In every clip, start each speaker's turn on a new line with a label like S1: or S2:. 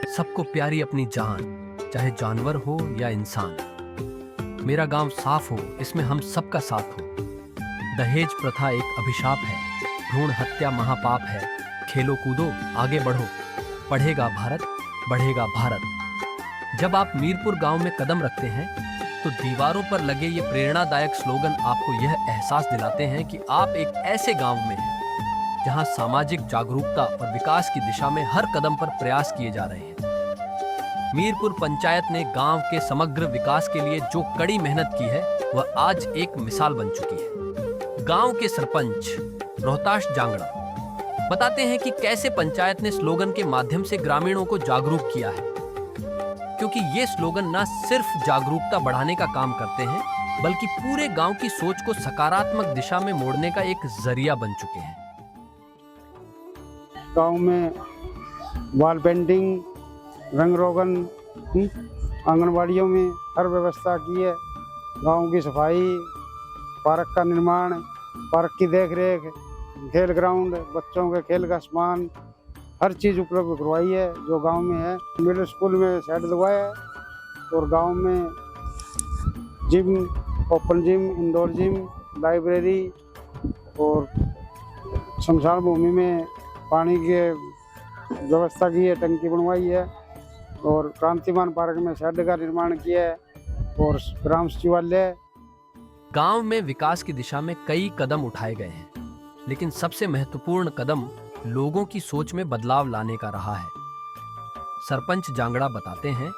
S1: सबको प्यारी अपनी जान, चाहे जानवर हो या इंसान। मेरा गांव साफ हो, इसमें हम सबका साथ हो। दहेज प्रथा एक अभिशाप है, भ्रूण हत्या महापाप है। खेलो कूदो आगे बढ़ो, पढ़ेगा भारत, बढ़ेगा भारत। जब आप मीरपुर गांव में कदम रखते हैं तो दीवारों पर लगे ये प्रेरणादायक स्लोगन आपको यह एहसास दिलाते हैं कि आप एक ऐसे गांव में हैं जहां सामाजिक जागरूकता और विकास की दिशा में हर कदम पर प्रयास किए जा रहे हैं। मीरपुर पंचायत ने गांव के समग्र विकास के लिए जो कड़ी मेहनत की है वह आज एक मिसाल बन चुकी है। गांव के सरपंच रोहताश जांगड़ा बताते हैं कि कैसे पंचायत ने स्लोगन के माध्यम से ग्रामीणों को जागरूक किया है, क्योंकि ये स्लोगन न सिर्फ जागरूकता बढ़ाने का काम करते हैं बल्कि पूरे गांव की सोच को सकारात्मक दिशा में मोड़ने का एक जरिया बन चुके हैं।
S2: गांव में वॉल पेंटिंग, रंग रोगन, आंगनबाड़ियों में हर व्यवस्था की है। गांव की सफाई, पार्क का निर्माण, पार्क की देखरेख, खेल ग्राउंड, बच्चों के खेल का सामान, हर चीज़ उपलब्ध करवाई है जो गांव में है। मिडिल स्कूल में शेड लगवाया है और गांव में gym, open gym, indoor gym, library और शमशान भूमि में पानी की व्यवस्था की है, टंकी बनवाई है और क्रांतिमान पार्क में शेड का निर्माण किया है और ग्राम सचिवालय।
S1: गांव में विकास की दिशा में कई कदम उठाए गए हैं, लेकिन सबसे महत्वपूर्ण कदम लोगों की सोच में बदलाव लाने का रहा है। सरपंच जांगड़ा बताते हैं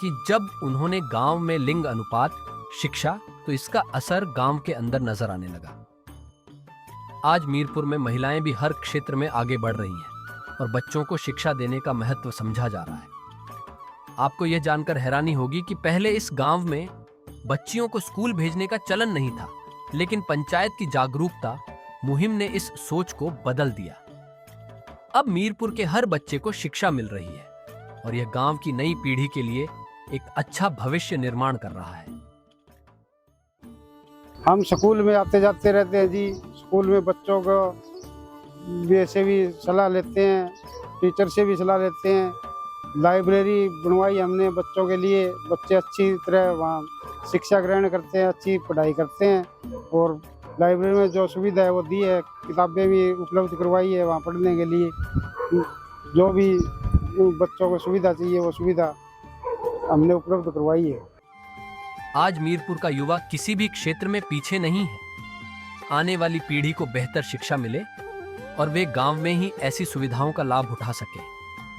S1: कि जब उन्होंने गांव में लिंग अनुपात, शिक्षा, तो इसका असर गांव के अंदर नजर आने लगा। आज मीरपुर में महिलाएं भी हर क्षेत्र में आगे बढ़ रही हैं और बच्चों को शिक्षा देने का महत्व समझा जा रहा है। आपको यह जानकर हैरानी होगी कि पहले इस गांव में बच्चियों को स्कूल भेजने का चलन नहीं था, लेकिन पंचायत की जागरूकता मुहिम ने इस सोच को बदल दिया। अब मीरपुर के हर बच्चे को शिक्षा मिल रही है और यह गांव की नई पीढ़ी के लिए एक अच्छा भविष्य निर्माण कर रहा है।
S2: हम स्कूल में आते जाते रहते हैं जी। स्कूल में बच्चों को वैसे भी सलाह लेते हैं, टीचर से भी सलाह लेते हैं। लाइब्रेरी बनवाई हमने बच्चों के लिए, बच्चे अच्छी तरह वहाँ शिक्षा ग्रहण करते हैं, अच्छी पढ़ाई करते हैं और लाइब्रेरी में जो सुविधा है वो दी है। किताबें भी उपलब्ध करवाई है वहाँ पढ़ने के लिए। जो भी बच्चों को सुविधा चाहिए वो सुविधा हमने उपलब्ध करवाई है।
S1: आज मीरपुर का युवा किसी भी क्षेत्र में पीछे नहीं है। आने वाली पीढ़ी को बेहतर शिक्षा मिले और वे गांव में ही ऐसी सुविधाओं का लाभ उठा सके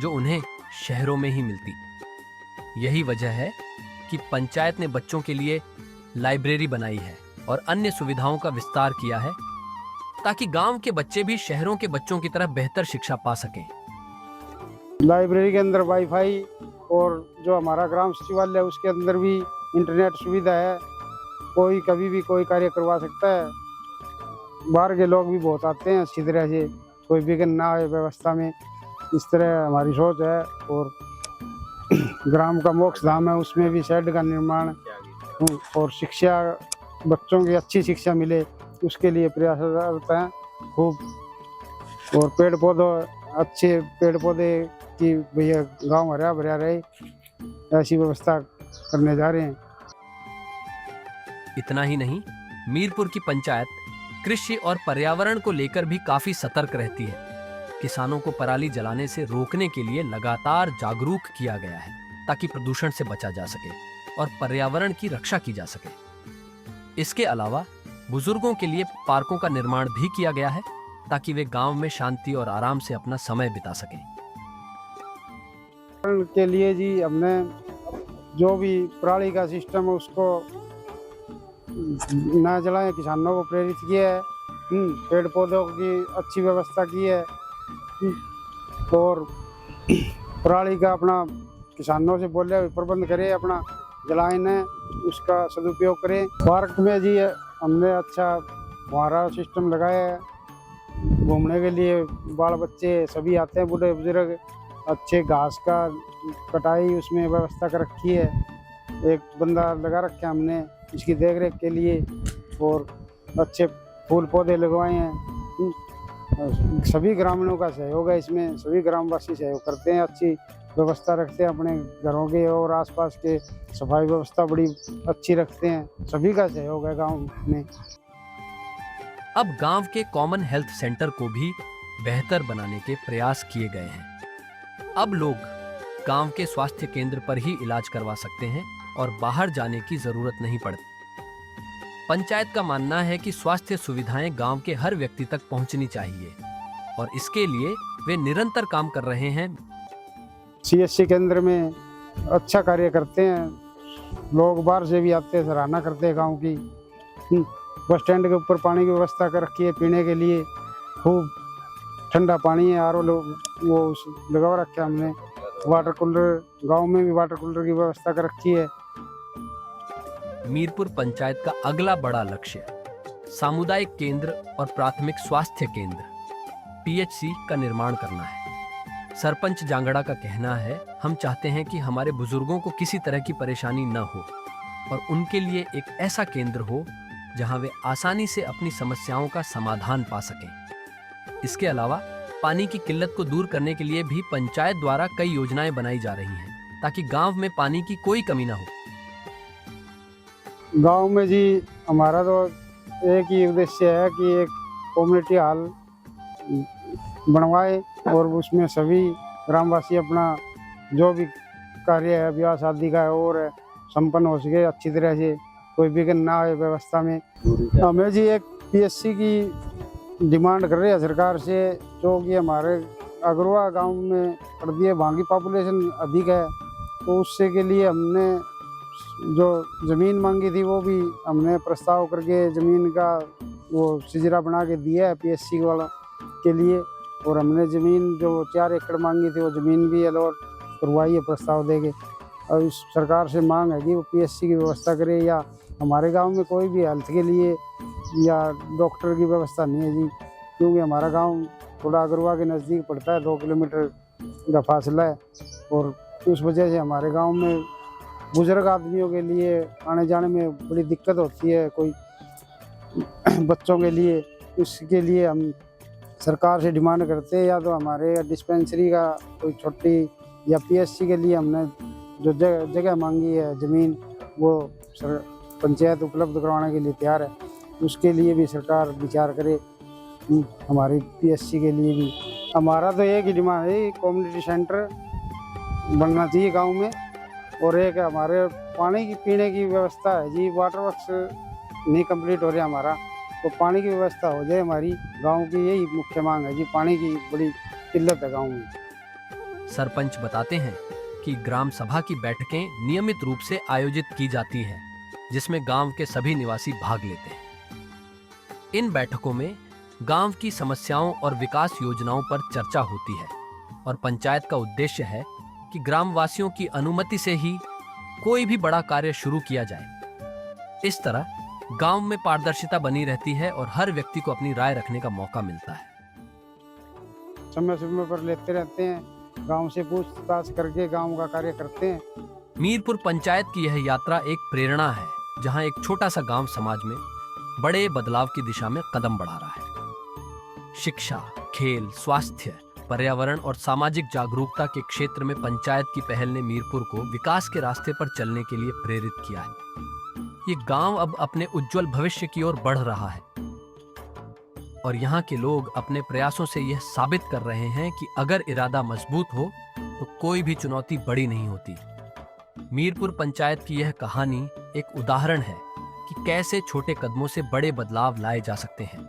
S1: जो उन्हें शहरों में ही मिलती। यही वजह है कि पंचायत ने बच्चों के लिए लाइब्रेरी बनाई है और अन्य सुविधाओं का विस्तार किया है ताकि गांव के बच्चे भी शहरों के बच्चों की तरह बेहतर शिक्षा पा सकें।
S2: लाइब्रेरी के अंदर वाईफाई और जो हमारा ग्राम सचिवालय है उसके अंदर भी इंटरनेट सुविधा है। कोई कभी भी कोई कार्य करवा सकता है। बाहर के लोग भी बहुत आते हैं, अच्छी तरह से कोई विघ्न ना आए व्यवस्था में, इस तरह हमारी सोच है। और ग्राम का मोक्ष धाम है, उसमें भी शेड का निर्माण और शिक्षा, बच्चों की अच्छी शिक्षा मिले उसके लिए प्रयास करते हैं खूब। और पेड़ पौधों, अच्छे पेड़ पौधे की भैया गाँव हरा भरा रहे, ऐसी व्यवस्था करने जा रहे हैं।
S1: इतना ही नहीं, मीरपुर की पंचायत कृषि और पर्यावरण को लेकर भी काफी सतर्क रहती है। किसानों को पराली जलाने से रोकने के लिए लगातार जागरूक किया गया है ताकि प्रदूषण से बचा जा सके और पर्यावरण की रक्षा की जा सके। इसके अलावा बुजुर्गों के लिए पार्कों का निर्माण भी किया गया है ताकि वे गांव में शांति और आराम से अपना समय बिता सकें।
S2: के लिए जी हमने जो भी पराली का सिस्टम है उसको ना जलाएं, किसानों को प्रेरित किया है। पेड़ पौधों की अच्छी व्यवस्था की है और पराली का अपना किसानों से बोले प्रबंध करें, अपना जलाएं न, उसका सदुपयोग करें। पार्क में जी हमने अच्छा फुहारा सिस्टम लगाया है, घूमने के लिए बाल बच्चे सभी आते हैं, बूढ़े बुजुर्ग। अच्छे घास का कटाई उसमें व्यवस्था कर रखी है, एक बंदा लगा रखा है हमने इसकी देखरेख के लिए और अच्छे फूल पौधे लगवाए हैं। सभी ग्रामीणों का सहयोग है इसमें, सभी ग्रामवासी सहयोग करते हैं, अच्छी व्यवस्था रखते हैं अपने घरों के और आसपास के सफाई व्यवस्था बड़ी अच्छी रखते हैं। सभी का सहयोग है गांव में।
S1: अब गांव के कॉमन हेल्थ सेंटर को भी बेहतर बनाने के प्रयास किए गए हैं। अब लोग गांव के स्वास्थ्य केंद्र पर ही इलाज करवा सकते हैं और बाहर जाने की जरूरत नहीं पड़ती। पंचायत का मानना है कि स्वास्थ्य सुविधाएं गांव के हर व्यक्ति तक पहुंचनी चाहिए और इसके लिए वे निरंतर काम कर रहे हैं।
S2: CSC केंद्र में अच्छा कार्य करते हैं। लोग बाहर से भी आते हैं, सराहना करते हैं गांव की। बस स्टैंड के ऊपर पानी की व्यवस्था कर रखी है पीने के लिए। खूब ठंडा पानी है, RO वो लगा रखा है हमने। वाटर कूलर, गांव में भी वाटर कूलर की व्यवस्था कर रखी है।
S1: मीरपुर पंचायत का अगला बड़ा लक्ष्य सामुदायिक केंद्र और प्राथमिक स्वास्थ्य केंद्र PHC का निर्माण करना है। सरपंच जांगड़ा का कहना है, हम चाहते हैं कि हमारे बुजुर्गों को किसी तरह की परेशानी न हो और उनके लिए एक ऐसा केंद्र हो जहां वे आसानी से अपनी समस्याओं का समाधान पा सकें। इसके अलावा पानी की किल्लत को दूर करने के लिए भी पंचायत द्वारा कई योजनाएं बनाई जा रही हैं ताकि गांव में पानी की कोई कमी ना हो।
S2: गांव में जी हमारा तो एक ही उद्देश्य है कि एक कम्युनिटी हॉल बनवाए और उसमें सभी ग्रामवासी अपना जो भी कार्य है, ब्याह शादी का है और संपन्न हो सके अच्छी तरह से, कोई विघ्न ना आए व्यवस्था में। हमें जी एक PSC की डिमांड कर रहे हैं सरकार से, जो कि हमारे अग्रवा गांव में पड़ती है, वहाँ की पॉपुलेशन अधिक है, तो उससे के लिए हमने जो ज़मीन मांगी थी वो भी हमने प्रस्ताव करके ज़मीन का वो सिजरा बना के दिया है PSC वाला के लिए। और हमने ज़मीन जो 4 एकड़ मांगी थी वो ज़मीन भी अलॉट करवाई है प्रस्ताव देके। और इस सरकार से मांग है कि वो PSC की व्यवस्था करे, या हमारे गांव में कोई भी हेल्थ के लिए या डॉक्टर की व्यवस्था नहीं है जी, क्योंकि हमारा गांव थोड़ा अग्रवा के नज़दीक पड़ता है, 2 किलोमीटर का फासला है। और उस वजह से हमारे गांव में बुजुर्ग आदमियों के लिए आने जाने में बड़ी दिक्कत होती है, कोई बच्चों के लिए। इसके लिए हम सरकार से डिमांड करते हैं या तो हमारे डिस्पेंसरी का कोई छोटी, या PSC के लिए हमने जो जगह मांगी है ज़मीन, वो पंचायत उपलब्ध करवाने के लिए तैयार है। उसके लिए भी सरकार विचार करे, हमारी PSC के लिए भी। हमारा तो एक ही डिमांड है, कम्युनिटी सेंटर बनना चाहिए गांव में, और एक हमारे पानी की पीने की व्यवस्था है जी। वाटर वर्क्स नहीं कंप्लीट हो रहा हमारा, तो पानी की व्यवस्था हो जाए हमारी गांव की, यही मुख्य मांग है जी। पानी की बड़ी किल्लत है गांव में।
S1: सरपंच बताते हैं कि ग्राम सभा की बैठकें नियमित रूप से आयोजित की जाती हैं, जिसमें गांव के सभी निवासी भाग लेते हैं। इन बैठकों में गांव की समस्याओं और विकास योजनाओं पर चर्चा होती है और पंचायत का उद्देश्य है कि ग्रामवासियों की अनुमति से ही कोई भी बड़ा कार्य शुरू किया जाए। इस तरह गांव में पारदर्शिता बनी रहती है और हर व्यक्ति को अपनी राय रखने का मौका मिलता है।
S2: समय समय पर लेते रहते हैं, गांव से पूछताछ करके गांव का कार्य करते हैं।
S1: मीरपुर पंचायत की यह यात्रा एक प्रेरणा है, जहां एक छोटा सा गांव समाज में बड़े बदलाव की दिशा में कदम बढ़ा रहा है। शिक्षा, खेल, स्वास्थ्य, पर्यावरण और सामाजिक जागरूकता के क्षेत्र में पंचायत की पहल ने मीरपुर को विकास के रास्ते पर चलने के लिए प्रेरित किया है। ये गांव अब अपने उज्जवल भविष्य की ओर बढ़ रहा है और यहाँ के लोग अपने प्रयासों से यह साबित कर रहे हैं कि अगर इरादा मजबूत हो तो कोई भी चुनौती बड़ी नहीं होती। मीरपुर पंचायत की यह कहानी एक उदाहरण है कि कैसे छोटे कदमों से बड़े बदलाव लाए जा सकते हैं।